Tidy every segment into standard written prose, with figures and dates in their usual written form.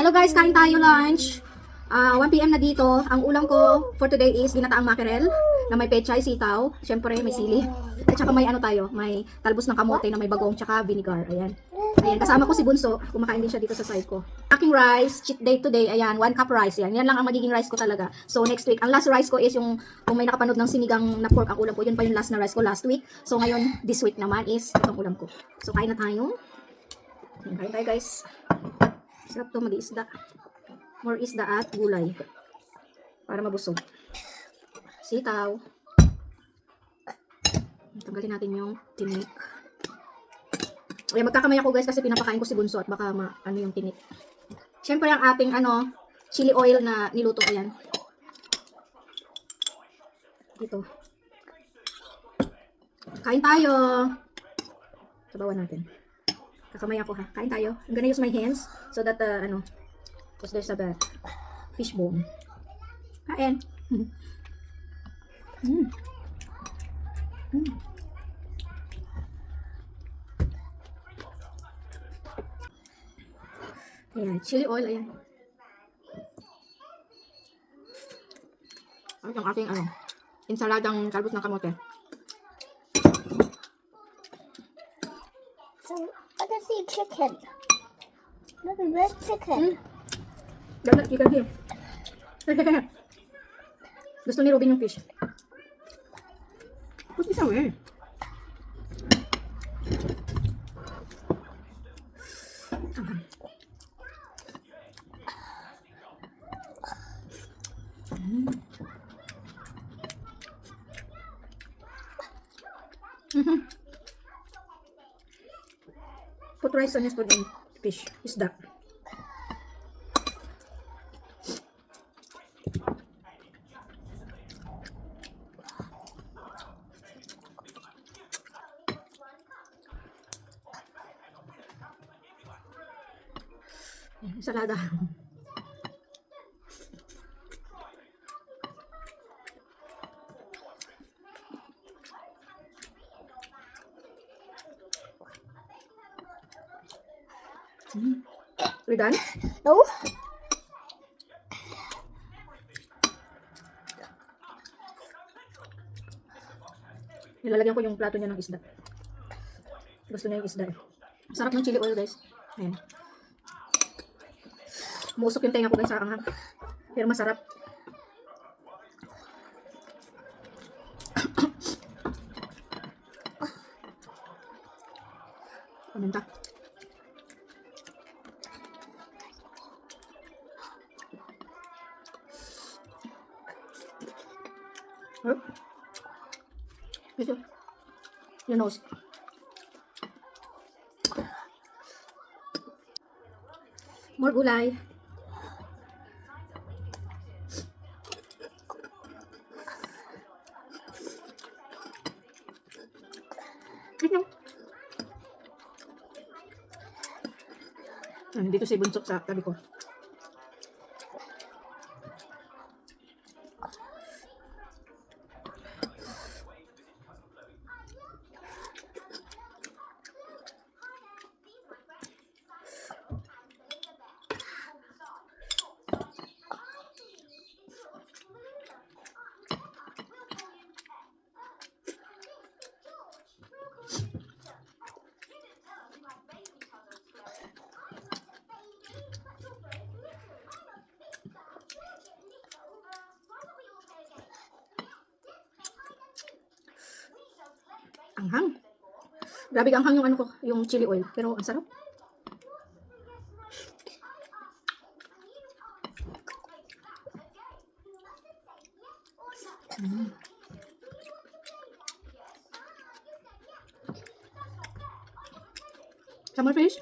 Hello guys, kain tayo lunch. 1 PM na dito. Ang ulam ko for today is ginataang mackerel na may pechay, sitaw, syempre may sili. At saka may ano tayo, may talbos ng kamote na may bagong tsaka vinegar. Ayan. Ayan, kasama ko si Bunso. Kumakain din siya dito sa side ko. Aking rice, cheat day today. Ayan, 1 cup rice. Yan. Yan lang ang magiging rice ko talaga. So next week, ang last rice ko is yung kung may nakapanood ng sinigang na pork ang ulam ko. Yun pa yung last na rice ko last week. So ngayon, this week naman is itong ulam ko. So kain na tayo. Ayan, kain tayo guys. Sarap to, mag-iisda. More isda at gulay. Para mabusog. Sitaw. Tanggalin natin yung tinik. Ayan, magkakamay ako guys kasi pinapakain ko si Bunso at baka ano yung tinik. Siyempre ang ating chili oil na niluto. Ayan. Dito. Kain tayo. Sabawan natin. Kakamay ako ha. Kain tayo. I'm gonna use my hands so that because there's a fish bone. Kain. Ayan, chili oil, ayan. At ang ating ensaladang talbos ng kamote. So, I can see chicken. Look at red chicken. Dapat chicken here. Gusto ni Robin yung fish. Put this away. Put rice on your spoon and fish. Isda. Ensalada. We're done? No. Nilalagyan ko yung plato niya ng isda. Gusto niya yung isda eh. Sarap ng chili oil guys. Ayan. Muusok yung tenga ko guys sa anghang. Pero masarap. Paminta. Ito. Your nose. More gulay. Ito. Dito si Bunso sa tabi ko. Anghang. Grabe anghang yung yung chili oil, pero ang sarap. Some more fish?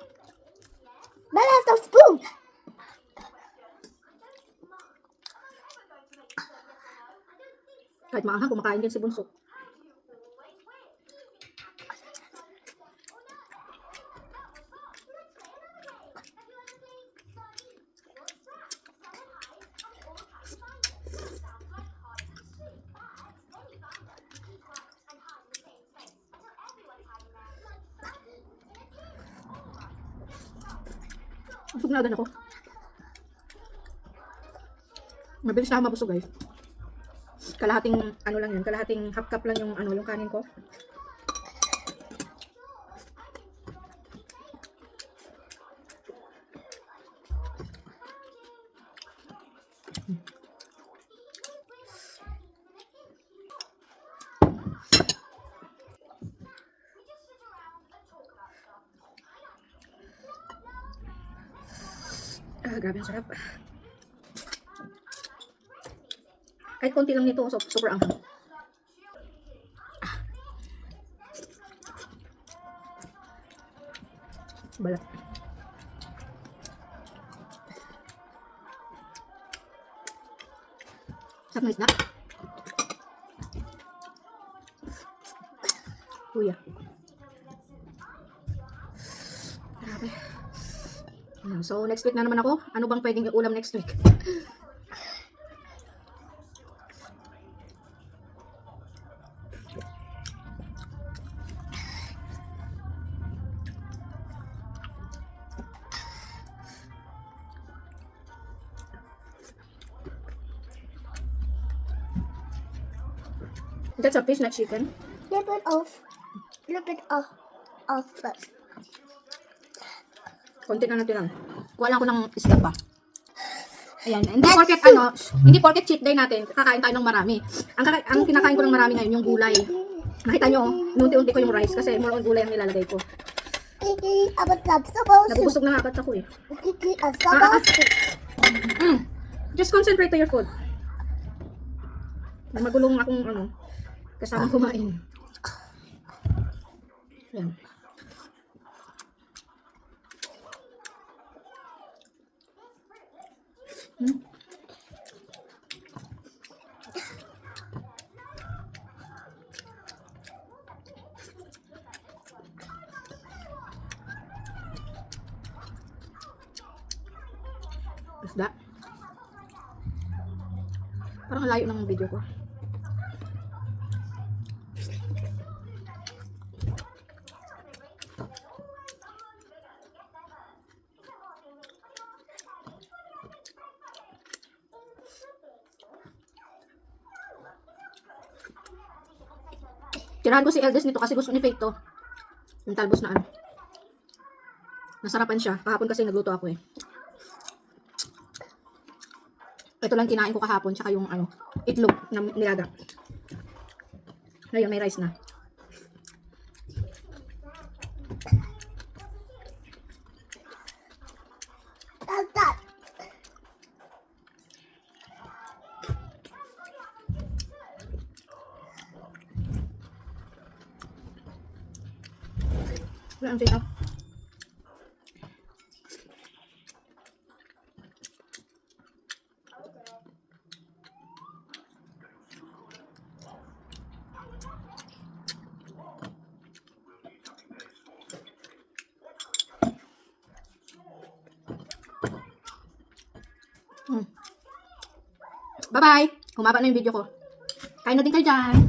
But I have the spoon. Kahit maanghang, kumakain din si Bunso. Busog na agad ako. Mabilis na ako mabusog guys. Kalahating ano lang yun, kalahating half cup lang yung ano, yung kanin ko. Grabe ang sarap. Kahit konti lang nito, so super anghang. Balat. Sarap na isda. Kuya. Grabe. So, next week na naman ako. Ano bang pwedeng ulam next week? That's a fish, not chicken. Little bit of first. Konti na natin lang. Kuha lang ko ng isda pa. Ayan. Hindi porket cheat day natin, kakain tayo ng marami. Ang kinakain ko ng marami ngayon, yung gulay. Nakita nyo, unti-unti ko yung rice kasi more on gulay ang nilalagay ko. Kiki, I'm supposed to. Nabubusog na nga agad ako eh. Kiki, I'm supposed to. Just concentrate to your food. Na magulong akong kasama kumain. Ayan. Isda. Parang layo ng video ko. Tirahan ko si Eldest nito kasi gusto ni Faith to. Yung talbos na ano. Nasarapan siya. Kahapon kasi nagluto ako eh. Ito lang kinain ko kahapon, tsaka yung itlog na nilaga. Ngayon may rice na. That. Wala ang sarap. Bye-bye! Humaba na yung video ko. Kain na din kayo dyan.